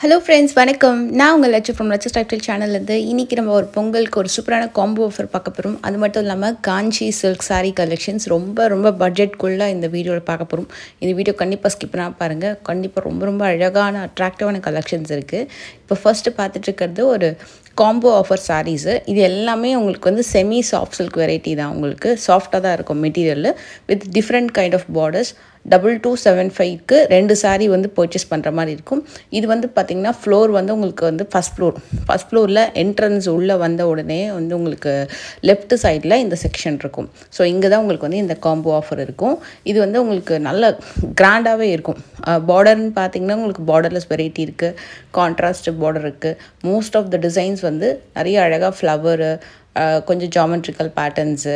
Hello friends, வணக்கம். நான் உங்கள் லட்சு from லட்சு ஸ்டைல் சேனல்லேருந்து இன்றைக்கி நம்ம ஒரு பொங்கலுக்கு ஒரு சூப்பரான காம்போ ஆஃபர் பார்க்க போகிறோம். அது மட்டும் இல்லாமல் காஞ்சி சில்க் சாரீ கலெக்ஷன்ஸ் ரொம்ப பட்ஜெட்குள்ளே இந்த வீடியோவில் பார்க்க போகிறோம். இந்த வீடியோ கண்டிப்பாக ஸ்கிப் பண்ணால் பாருங்கள். கண்டிப்பாக ரொம்ப அழகான அட்ராக்டிவான கலெக்ஷன்ஸ் இருக்குது. இப்போ ஃபர்ஸ்ட்டு பார்த்துட்டு இருக்கிறது ஒரு காம்போ ஆஃபர் சாரீஸு. இது எல்லாமே உங்களுக்கு வந்து செமி சாஃப்ட் சில்க் வெரைட்டி தான். உங்களுக்கு சாஃப்டாக தான் இருக்கும் material with different kind of borders. 2275க்கு 2 சாரீ வந்து பர்ச்சேஸ் பண்ணுற மாதிரி இருக்கும். இது வந்து பார்த்திங்கன்னா ஃப்ளோர் வந்து உங்களுக்கு வந்து ஃபஸ்ட் ஃப்ளோரில் என்ட்ரன்ஸ் உள்ளே வந்த உடனே வந்து உங்களுக்கு லெஃப்ட் சைடில் இந்த செக்ஷன் இருக்கும். ஸோ இங்கே தான் உங்களுக்கு வந்து இந்த காம்போ ஆஃபர் இருக்கும். இது வந்து உங்களுக்கு நல்ல கிராண்டாகவே இருக்கும். பார்டர்னு பார்த்திங்கன்னா உங்களுக்கு பார்டர்லெஸ் வெரைட்டி இருக்குது, கான்ட்ராஸ்ட் பார்டர் இருக்குது. மோஸ்ட் ஆஃப் த டிசைன்ஸ் வந்து நிறைய அழகாக ஃப்ளவரு, கொஞ்சம் ஜாமெட்ரிக்கல் பேட்டர்ன்ஸு,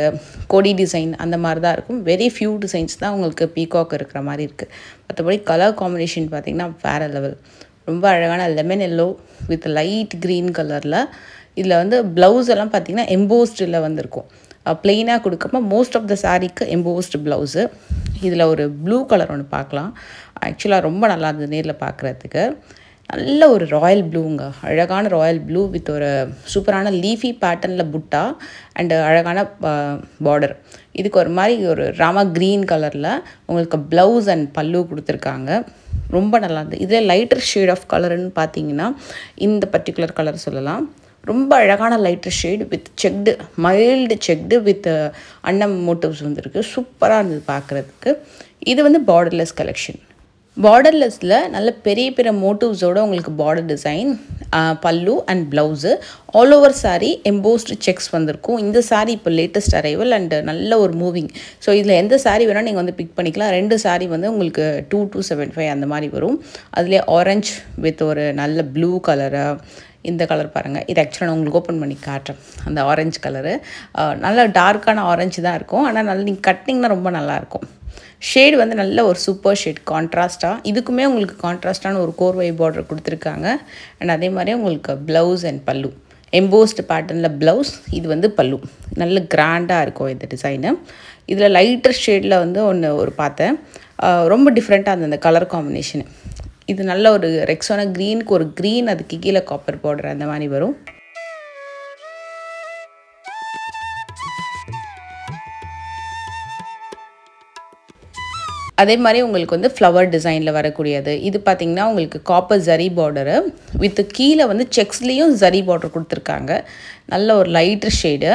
கொடி டிசைன் அந்த மாதிரி தான் இருக்கும். வெரி ஃபியூ டிசைன்ஸ் தான் உங்களுக்கு பீகாக் இருக்கிற மாதிரி இருக்குது. மற்றபடி கலர் காம்பினேஷன் பார்த்திங்கன்னா வேறு லெவல். ரொம்ப அழகான lemon yellow with light green கலரில். இதில் வந்து ப்ளவுஸ் எல்லாம் பார்த்திங்கன்னா எம்போஸ்டில் வந்துருக்கும். ப்ளெயினாக கொடுக்காம மோஸ்ட் ஆஃப் த சாரீக்கு எம்போஸ்டு ப்ளவுஸு. இதில் ஒரு ப்ளூ கலர் ஒன்று பார்க்கலாம். ஆக்சுவலாக ரொம்ப நல்லா இருந்தது நேரில் பார்க்குறதுக்கு. நல்ல ஒரு ராயல் ப்ளூங்க, அழகான ராயல் ப்ளூ வித் ஒரு சூப்பரான லீஃபி பேட்டர்னில் புட்டா அண்டு அழகான பார்டர். இதுக்கு ஒரு மாதிரி ஒரு ராமா க்ரீன் கலரில் உங்களுக்கு ப்ளவுஸ் அண்ட் பல்லு கொடுத்துருக்காங்க. ரொம்ப நல்லா இருந்தது. இதில் லைட்டர் ஷேட் ஆஃப் கலருன்னு பார்த்தீங்கன்னா இந்த பர்டிகுலர் கலர் சொல்லலாம். ரொம்ப அழகான lighter shade with checked, mild checked with அன்னம் மோட்டிவ்ஸ் வந்துருக்கு. சூப்பராக இருந்தது பார்க்குறதுக்கு. இது வந்து பார்டர்லெஸ் கலெக்ஷன். பார்டர்லெஸில் நல்ல பெரிய மோட்டிவ்ஸோடு உங்களுக்கு பார்டர் டிசைன், பல்லு and blouse. All over sari embossed sex வந்திருக்கும். இந்த சாரீ இப்போ லேட்டஸ்ட் அரைவல் அண்டு நல்ல ஒரு மூவிங். ஸோ இதில் எந்த சாரீ வேணால் நீங்கள் வந்து பிக் பண்ணிக்கலாம். 2 சாரீ வந்து உங்களுக்கு 2275 அந்த மாதிரி வரும். அதிலே ஆரஞ்ச் வித் ஒரு நல்ல ப்ளூ கலரு. இந்த கலர் பாருங்கள், இது ஆக்சுவலாக நான் உங்களுக்கு ஓப்பன் பண்ணி காட்டுறேன். அந்த ஆரஞ்சு கலரு நல்ல டார்க்கான ஆரஞ்சு தான் இருக்கும். ஆனால் நல்லா நீங்கள் கட்டிங்கன்னா ரொம்ப நல்லாயிருக்கும். ஷேடு வந்து நல்ல ஒரு சூப்பர் ஷேட் கான்ட்ராஸ்ட்டாக. இதுக்குமே உங்களுக்கு கான்ட்ராஸ்டான ஒரு கோர்வை பார்டர் கொடுத்துருக்காங்க. அண்ட் அதே மாதிரி உங்களுக்கு ப்ளவுஸ் அண்ட் பல்லு எம்போஸ்டு பேட்டர்னில் ப்ளவுஸ். இது வந்து பல்லு நல்ல கிராண்டாக இருக்கும் இந்த டிசைனு. இதில் லைட்டர் ஷேடில் வந்து ஒரு பார்த்தேன். ரொம்ப டிஃப்ரெண்ட்டாக இருந்தது அந்த கலர் காம்பினேஷனு. இது நல்ல ஒரு ரெக்ஸான க்ரீனுக்கு ஒரு க்ரீன், அதுக்கு கீழே காப்பர் பார்டர் அந்த மாதிரி வரும். அதே மாதிரி உங்களுக்கு வந்து ஃப்ளவர் டிசைனில் வரக்கூடியது. இது பார்த்திங்கன்னா உங்களுக்கு காப்பர் ஜரி பார்டரு வித் கீழே வந்து செக்ஸ்லேயும் ஜரி பார்டர் கொடுத்துருக்காங்க. நல்ல ஒரு லைட்டர் ஷேடு.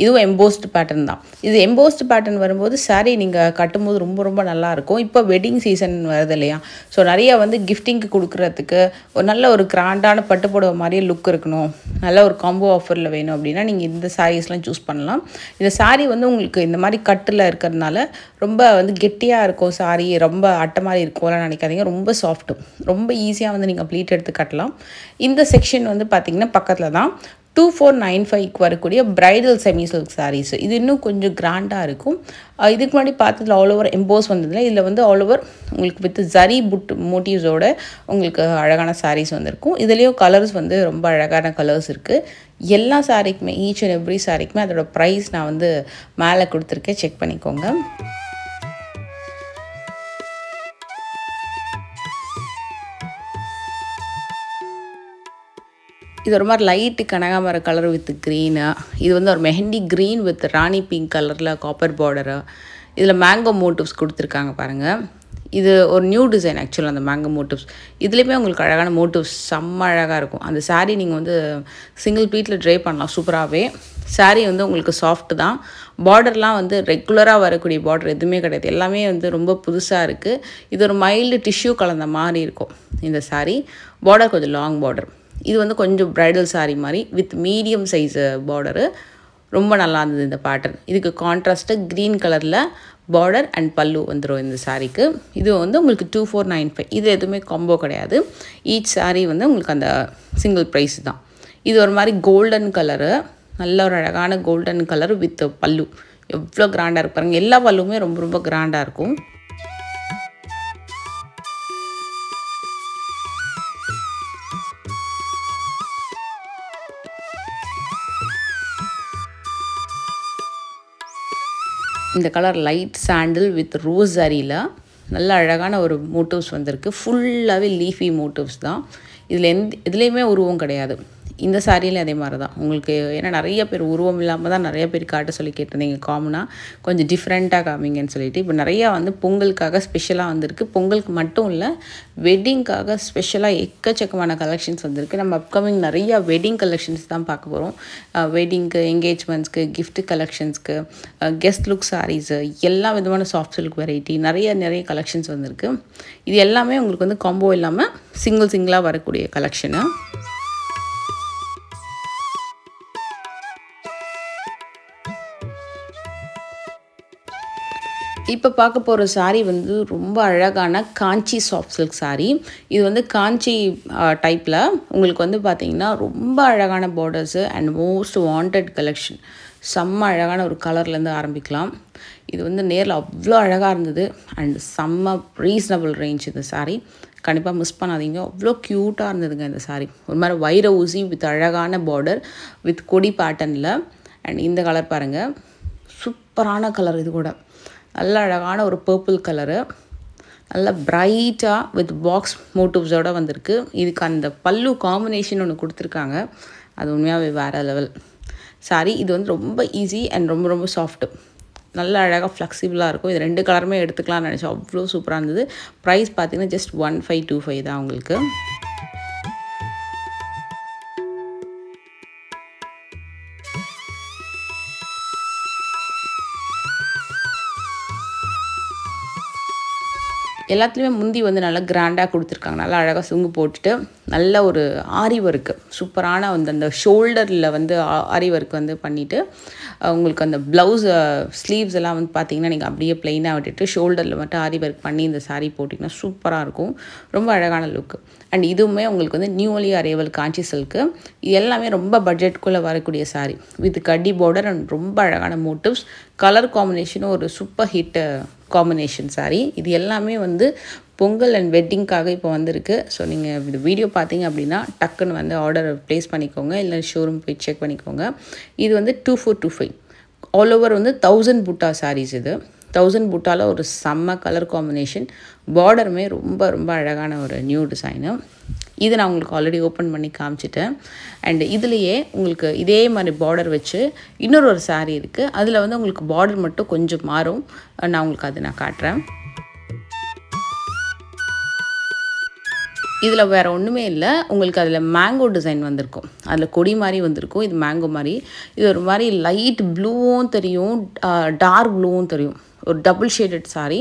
இதுவும் எம்போஸ்டு பேட்டர்ன் தான். இது எம்போஸ்டு பேட்டர்ன் வரும்போது சாரீ நீங்கள் கட்டும்போது ரொம்ப நல்லாயிருக்கும். இப்போ வெட்டிங் சீசன் வருது இல்லையா? ஸோ நிறையா வந்து கிஃப்டிங்க்கு கொடுக்குறதுக்கு ஒரு நல்ல ஒரு கிராண்டான பட்டுப்புடவை மாதிரியே லுக் இருக்கணும், நல்ல ஒரு காம்போ ஆஃபரில் வேணும் அப்படின்னா நீங்கள் இந்த சாரீஸ்லாம் சூஸ் பண்ணலாம். இந்த சாரீ வந்து உங்களுக்கு இந்த மாதிரி கட்டில் இருக்கிறதுனால ரொம்ப வந்து கெட்டியாக இருக்கும் சாரீ, ரொம்ப அட்டை மாதிரி இருக்கும்லாம் நினைக்காதீங்க. ரொம்ப சாஃப்ட்டு, ரொம்ப ஈஸியாக வந்து நீங்கள் ப்ளீட் எடுத்து கட்டலாம். இந்த செக்ஷன் வந்து பார்த்திங்கன்னா பக்கத்தில் தான் 2495க்கு வரக்கூடிய பிரைடல் செமி சில்க் சாரீஸ். இது இன்னும் கொஞ்சம் கிராண்டாக இருக்கும். இதுக்கு முன்னாடி பார்த்ததில் ஆல் ஓவர் எம்போஸ் வந்ததில்லை. இதில் வந்து ஆல் ஓவர் உங்களுக்கு வித் ஜரி புட் மோட்டிவ்ஸோட உங்களுக்கு அழகான சாரீஸ் வந்திருக்கும். இதுலேயும் கலர்ஸ் வந்து ரொம்ப அழகான கலர்ஸ் இருக்குது. எல்லா சாரீக்குமே, ஈச் அண்ட் எவ்ரி சாரீக்குமே அதோட ப்ரைஸ் நான் வந்து மேலே கொடுத்துருக்கேன், செக் பண்ணிக்கோங்க. இது ஒரு மாதிரி லைட்டு கனகாமர கலர் வித் க்ரீனு. இது வந்து ஒரு mehndi green with Rani pink கலரில் காப்பர் பார்டரு. இதில் மேங்கோ மோட்டிவ்ஸ் கொடுத்துருக்காங்க பாருங்கள். இது ஒரு நியூ டிசைன் ஆக்சுவலாக அந்த மேங்கோ மோட்டிவ்ஸ். இதுலேயுமே உங்களுக்கு அழகான மோட்டிவ்ஸ் செம்ம அழகாக இருக்கும். அந்த சாரீ நீங்கள் வந்து சிங்கிள் பீட்டில் ட்ரை பண்ணலாம் சூப்பராகவே. சாரீ வந்து உங்களுக்கு சாஃப்ட் தான். பார்டர்லாம் வந்து ரெகுலராக வரக்கூடிய பார்டர் எதுவுமே கிடையாது. எல்லாமே வந்து ரொம்ப புதுசாக இருக்குது. இது ஒரு மைல்டு டிஷ்யூ கலந்த மாதிரி இருக்கும் இந்த சாரீ. பார்டர் கொஞ்சம் லாங் பார்டர். இது வந்து கொஞ்சம் ப்ரைடல் சாரீ மாதிரி வித் மீடியம் சைஸு பார்டரு. ரொம்ப நல்லா இருந்தது இந்த பேட்டர்ன். இதுக்கு கான்ட்ராஸ்ட்டு க்ரீன் கலரில் பார்டர் அண்ட் பல்லு வந்துடும் இந்த சாரீக்கு. இது வந்து உங்களுக்கு 2495. இது எதுவுமே காம்போ கிடையாது. ஈச் சாரீ வந்து உங்களுக்கு அந்த சிங்கிள் ப்ரைஸ் தான். இது ஒரு மாதிரி கோல்டன் கலரு, நல்ல ஒரு அழகான கோல்டன் கலர் வித் பல்லு. எவ்வளோ கிராண்டாக இருப்பாருங்க. எல்லா பல்லுமே ரொம்ப கிராண்டாக இருக்கும். இந்த colour light sandal with rose ஜரியில் நல்ல அழகான ஒரு மோட்டிவ்ஸ் வந்திருக்கு. ஃபுல்லாகவே லீஃபி மோட்டிவ்ஸ் தான். இதுலேயுமே உருவம் கிடையாது. இந்த சாரியில் அதே மாதிரி தான் உங்களுக்கு. ஏன்னா நிறைய பேர் உருவம் இல்லாமல் தான் நிறைய பேர் காட்ட சொல்லி கேட்டிருந்தீங்க காமனாக, கொஞ்சம் டிஃப்ரெண்ட்டாக காமிங்கன்னு சொல்லிட்டு. இப்போ நிறையா வந்து பொங்கலுக்காக ஸ்பெஷலாக வந்திருக்கு. பொங்கலுக்கு மட்டும் இல்லை, வெட்டிங்க்காக ஸ்பெஷலாக எக்கச்சக்கமான கலெக்ஷன்ஸ் வந்திருக்கு. நம்ம அப்கமிங் நிறையா வெட்டிங் கலெக்ஷன்ஸ் தான் பார்க்க போகிறோம். வெட்டிங்க்கு, என்கேஜ்மெண்ட்ஸ்க்கு, கிஃப்ட் கலெக்ஷன்ஸ்க்கு, கெஸ்ட் லுக் சாரீஸு, எல்லா விதமான சாஃப்ட் சில்க் வெரைட்டி நிறைய கலெக்ஷன்ஸ் வந்திருக்கு. இது எல்லாமே உங்களுக்கு வந்து காம்போ இல்லாமல் சிங்கிளாக வரக்கூடிய கலெக்ஷனு. இப்போ பார்க்க போகிற சாரீ வந்து ரொம்ப அழகான காஞ்சி சாஃப்ட் சில்க் சாரீ. இது வந்து காஞ்சி டைப்பில் உங்களுக்கு வந்து பார்த்திங்கன்னா ரொம்ப அழகான borders and most wanted collection. செம்ம அழகான ஒரு கலர்லேருந்து ஆரம்பிக்கலாம். இது வந்து நேரில் அவ்வளோ அழகாக இருந்தது அண்ட் செம்ம ரீசனபிள் ரேஞ்ச் இந்த சாரீ. கண்டிப்பாக மிஸ் பண்ணாதீங்க. அவ்வளோ க்யூட்டாக இருந்ததுங்க இந்த சாரீ. ஒரு மாதிரி வைர ஊசி வித் அழகான பார்டர் வித் கொடி பேட்டர்னில். அண்ட் இந்த கலர் பாருங்கள், சூப்பரான கலர். இது கூட நல்ல அழகான ஒரு பர்பிள் கலரு, நல்ல பிரைட்டாக வித் பாக்ஸ் மோட்டிவ்ஸோடு வந்திருக்கு. இதுக்கு அந்த பல்லு காம்பினேஷன் ஒன்று கொடுத்துருக்காங்க, அது உண்மையாகவே வேறு லெவல் சாரி. இது வந்து ரொம்ப ஈஸி அண்ட் ரொம்ப சாஃப்ட்டு, நல்ல அழகாக ஃப்ளெக்சிபிளாக இருக்கும். இது 2 கலருமே எடுத்துக்கலாம்னு நினச்சோம், அவ்வளோ சூப்பராக இருந்தது. ப்ரைஸ் பார்த்திங்கன்னா ஜஸ்ட் 1525 தான் உங்களுக்கு. எல்லாத்துலேயுமே முந்தி வந்து நல்லா கிராண்டாக கொடுத்துருக்காங்க. நல்லா அழகாக சுங்கு போட்டுட்டு நல்ல ஒரு ஆரி ஒர்க்கு, சூப்பரான வந்து அந்த ஷோல்டரில் வந்து ஆரி ஒர்க் வந்து பண்ணிவிட்டு உங்களுக்கு அந்த ப்ளவுஸ் ஸ்லீவ்ஸ் எல்லாம் வந்து பார்த்திங்கன்னா நீங்கள் அப்படியே ப்ளெயினாக விட்டுட்டு ஷோல்டரில் மட்டும் ஆரி ஒர்க் பண்ணி இந்த சாரீ போட்டிங்கன்னா சூப்பராக இருக்கும். ரொம்ப அழகான லுக்கு. அண்ட் இதுவுமே உங்களுக்கு வந்து நியூலி அரைவல் காஞ்சி சில்க்கு. இது எல்லாமே ரொம்ப பட்ஜெட்குள்ளே வரக்கூடிய சாரீ வித் கட்டி பார்டர் அண்ட் ரொம்ப அழகான மோட்டிவ்ஸ். கலர் காம்பினேஷனும் ஒரு சூப்பர் ஹிட் காம்பினேஷன் சாரீ. இது எல்லாமே வந்து பொங்கல் அண்ட் வெட்டிங்க்காக இப்போ வந்திருக்கு. ஸோ நீங்கள் இந்த வீடியோ பார்த்தீங்க அப்படின்னா டக்குன்னு வந்து ஆர்டர் ப்ளேஸ் பண்ணிக்கோங்க, இல்லை ஷோரூம் போய் செக் பண்ணிக்கோங்க. இது வந்து 2425 ஆல் ஓவர் வந்து 1000 புட்டா சாரீஸ். இது 1000 புட்டாவில் ஒரு செம்ம கலர் காம்பினேஷன். பார்டருமே ரொம்ப அழகான ஒரு நியூ டிசைனு. இது நான் உங்களுக்கு ஆல்ரெடி ஓப்பன் பண்ணி காமிச்சிட்டேன். அண்ட் இதுலேயே உங்களுக்கு இதே மாதிரி பார்டர் வச்சு இன்னொரு சாரீ இருக்குது. அதில் வந்து உங்களுக்கு பார்டர் மட்டும் கொஞ்சம் மாறும். நான் உங்களுக்கு அதை நான் காட்டுறேன். இதில் வேறு ஒன்றுமே இல்லை, உங்களுக்கு அதில் மேங்கோ டிசைன் வந்திருக்கும், அதில் கொடி மாதிரி வந்திருக்கும். இது மேங்கோ மாதிரி. இது ஒரு மாதிரி லைட் ப்ளூவும் தெரியும், டார்க் ப்ளூவும் தெரியும். ஒரு டபுள் ஷேடட் சாரீ.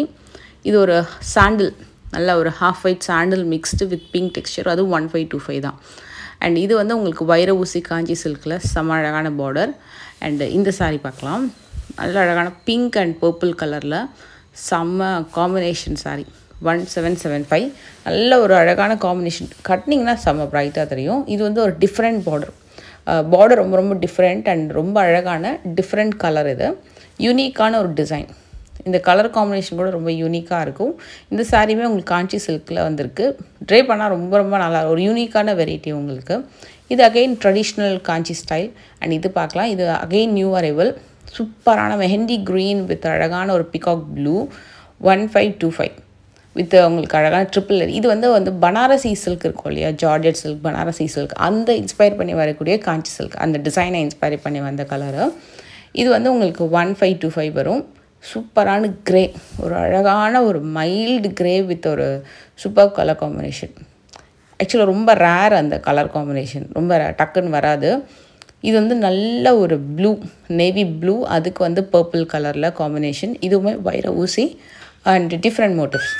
இது ஒரு சாண்டில், நல்ல ஒரு half white sandal mixed with pink texture. அதுவும் 1525 தான். அண்ட் இது வந்து உங்களுக்கு வைர ஊசி காஞ்சி சில்கில் செம்ம அழகான பார்டர். அண்டு இந்த சாரீ பார்க்கலாம். நல்ல அழகான பிங்க் அண்ட் பர்பிள் கலரில் செம்ம காம்பினேஷன் சாரீ. 1775. நல்ல ஒரு அழகான காம்பினேஷன். கட்டினிங்கன்னா செம்ம ப்ரைட்டாக தெரியும். இது வந்து ஒரு டிஃப்ரெண்ட் பார்டர் ரொம்ப டிஃப்ரெண்ட் அண்ட் ரொம்ப அழகான டிஃப்ரெண்ட் கலர். இது யூனிக்கான ஒரு டிசைன். இந்த கலர் காம்பினேஷன் கூட ரொம்ப யூனிக்காக இருக்கும். இந்த சாரியுமே உங்களுக்கு காஞ்சி சில்கில் வந்திருக்கு. ட்ரை பண்ணால் ரொம்ப நல்லா ஒரு யூனிக்கான வெரைட்டி உங்களுக்கு. இது again traditional Kanchi style. And இது பார்க்கலாம். இது அகெயின் நியூ அரைவல். சூப்பரான மெஹந்தி க்ரீன் வித் அழகான ஒரு பிகாக் ப்ளூ. 1525 வித் உங்களுக்கு அழகான ட்ரிப்பிள். இது வந்து பனாரசி சில்க் இருக்கும் இல்லையா, ஜார்ஜெட் சில்க், பனாரசி சில்க், அந்த இன்ஸ்பயர் பண்ணி வரக்கூடிய காஞ்சி சில்க், அந்த டிசைனை இன்ஸ்பயர் பண்ணி வந்த கலரு. இது வந்து உங்களுக்கு 1525 வரும். சூப்பரான கிரே, ஒரு அழகான ஒரு மைல்டு கிரே வித் ஒரு சூப்பர் கலர் காம்பினேஷன். ஆக்சுவலாக ரொம்ப ரேர் அந்த கலர் காம்பினேஷன், ரொம்ப டக்குன்னு வராது. இது வந்து நல்ல ஒரு ப்ளூ, நேவி ப்ளூ, அதுக்கு வந்து பர்பிள் கலரில் காம்பினேஷன். இதுவுமே வைர ஊசி அண்ட் டிஃப்ரெண்ட் மோட்டிவ்ஸ்.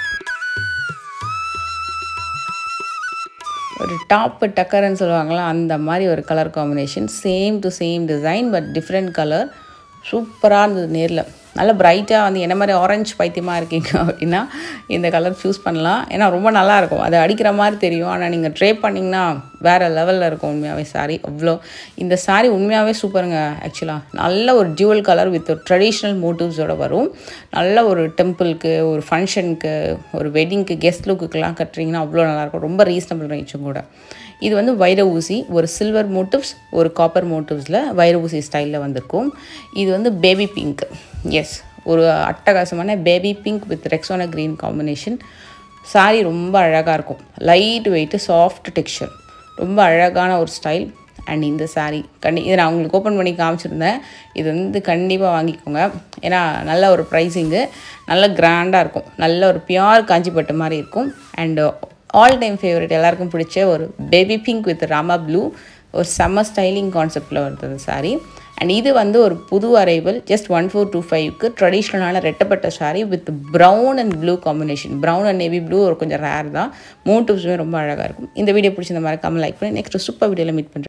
ஒரு டாப்பு டக்கர்ன்னு சொல்லுவாங்களா, அந்த மாதிரி ஒரு colour combination. Same to same design but different colour. சூப்பராக இருந்தது நேரில். நல்லா பிரைட்டாக வந்து என்ன மாதிரி ஆரஞ்சு பைத்தியமாக இருக்கீங்க அப்படின்னா இந்த கலர் சூஸ் பண்ணலாம். ஏன்னா ரொம்ப நல்லாயிருக்கும், அது அடிக்கிற மாதிரி தெரியும். ஆனால் நீங்கள் ட்ரை பண்ணிங்கன்னா வேறு லெவலில் இருக்கும் உண்மையாகவே சாரீ. அவ்வளோ இந்த சாரீ உண்மையாகவே சூப்பருங்க. ஆக்சுவலாக நல்ல ஒரு டியூவல் கலர் வித் ஒரு ட்ரெடிஷ்னல் மோட்டிவ்ஸோடு வரும். நல்ல ஒரு டெம்பிளுக்கு, ஒரு ஃபங்க்ஷனுக்கு, ஒரு வெட்டிங்க்கு, கெஸ்ட் லுக்குக்கெலாம் கட்டுறீங்கன்னா அவ்வளோ நல்லாயிருக்கும். ரொம்ப ரீசனபிள் ரேஞ்சும் கூட. இது வந்து வைர ஊசி, ஒரு சில்வர் மோட்டிவ்ஸ், ஒரு காப்பர் மோட்டிவ்ஸில் வைர ஊசி ஸ்டைலில் வந்திருக்கும். இது வந்து பேபி பிங்க். எஸ், ஒரு அட்டகாசமான baby pink with Rexona green combination. Sari ரொம்ப அழகாக இருக்கும். Light weight, soft texture. ரொம்ப அழகான ஒரு ஸ்டைல். அண்ட் இந்த saree இதை நான் உங்களுக்கு ஓப்பன் பண்ணி காமிச்சிருந்தேன். இது வந்து கண்டிப்பாக வாங்கிக்கோங்க. ஏன்னா நல்ல ஒரு ப்ரைஸிங்கு, நல்ல கிராண்டாக இருக்கும். நல்ல ஒரு பியூர் காஞ்சிப்பட்டு மாதிரி இருக்கும். அண்டு ஆல் டைம் ஃபேவரட், எல்லாருக்கும் பிடிச்ச ஒரு baby pink with Rama blue, ஒரு செம்ம ஸ்டைலிங் கான்செப்டில் வருது அந்த saree. அண்ட் இது வந்து ஒரு புது அரைவல், ஜஸ்ட் 1425க்கு ட்ரெடிஷ்னலான ரெட்டப்பட்ட saree with brown and blue combination. Brown and navy blue ஒரு கொஞ்சம் ரேர் தான். 3 டூப்ஸுமே ரொம்ப அழகாக இருக்கும். இந்த வீடியோ பிடிச்சிருந்த மறக்காமல் லைக் பண்ணி நெக்ஸ்ட் சூப்பர் வீடியோவில் மீட் பண்ணுறேன்.